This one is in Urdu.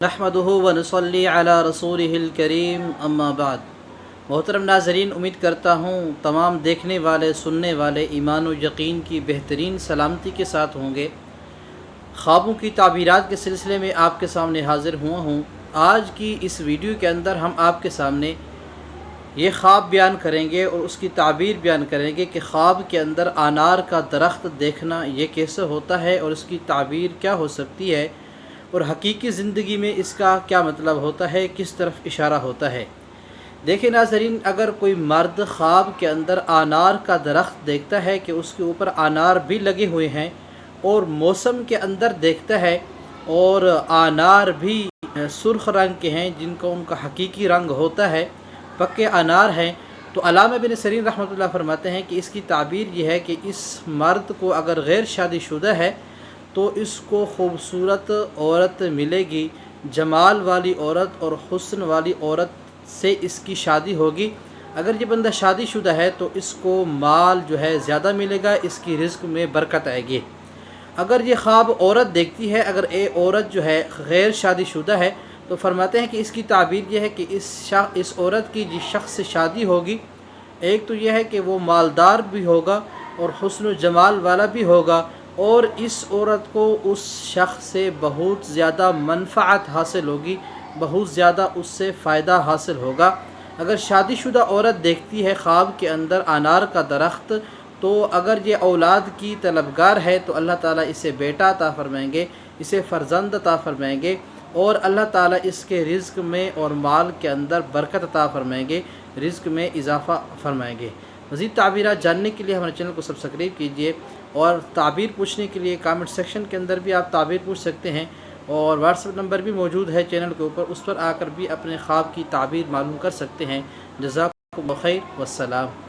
نحمدہ و نصلی علی رسولہ الکریم اما بعد۔ محترم ناظرین، امید کرتا ہوں تمام دیکھنے والے سننے والے ایمان و یقین کی بہترین سلامتی کے ساتھ ہوں گے۔ خوابوں کی تعبیرات کے سلسلے میں آپ کے سامنے حاضر ہوا ہوں۔ آج کی اس ویڈیو کے اندر ہم آپ کے سامنے یہ خواب بیان کریں گے اور اس کی تعبیر بیان کریں گے کہ خواب کے اندر انار کا درخت دیکھنا یہ کیسے ہوتا ہے اور اس کی تعبیر کیا ہو سکتی ہے، اور حقیقی زندگی میں اس کا کیا مطلب ہوتا ہے، کس طرف اشارہ ہوتا ہے۔ دیکھیں ناظرین، اگر کوئی مرد خواب کے اندر انار کا درخت دیکھتا ہے کہ اس کے اوپر انار بھی لگے ہوئے ہیں اور موسم کے اندر دیکھتا ہے اور انار بھی سرخ رنگ کے ہیں جن کا ان کا حقیقی رنگ ہوتا ہے، پکے انار ہیں، تو علامہ ابن سیرین رحمۃ اللہ فرماتے ہیں کہ اس کی تعبیر یہ ہے کہ اس مرد کو اگر غیر شادی شدہ ہے تو اس کو خوبصورت عورت ملے گی، جمال والی عورت اور حسن والی عورت سے اس کی شادی ہوگی۔ اگر یہ بندہ شادی شدہ ہے تو اس کو مال جو ہے زیادہ ملے گا، اس کی رزق میں برکت آئے گی۔ اگر یہ خواب عورت دیکھتی ہے، اگر عورت جو ہے غیر شادی شدہ ہے، تو فرماتے ہیں کہ اس کی تعبیر یہ ہے کہ اس عورت کی جس شخص سے شادی ہوگی، ایک تو یہ ہے کہ وہ مالدار بھی ہوگا اور حسن و جمال والا بھی ہوگا، اور اس عورت کو اس شخص سے بہت زیادہ منفعت حاصل ہوگی، بہت زیادہ اس سے فائدہ حاصل ہوگا۔ اگر شادی شدہ عورت دیکھتی ہے خواب کے اندر انار کا درخت، تو اگر یہ اولاد کی طلبگار ہے تو اللہ تعالیٰ اسے بیٹا عطا فرمائیں گے، اسے فرزند عطا فرمائیں گے، اور اللہ تعالیٰ اس کے رزق میں اور مال کے اندر برکت عطا فرمائیں گے، رزق میں اضافہ فرمائیں گے۔ مزید تعبیرات جاننے کے لیے ہمارے چینل کو سبسکرائب کیجیے، اور تعبیر پوچھنے کے لیے کامنٹ سیکشن کے اندر بھی آپ تعبیر پوچھ سکتے ہیں، اور واٹس ایپ نمبر بھی موجود ہے چینل کے اوپر، اس پر آ کر بھی اپنے خواب کی تعبیر معلوم کر سکتے ہیں۔ جزاکم اللہ خیر والسلام۔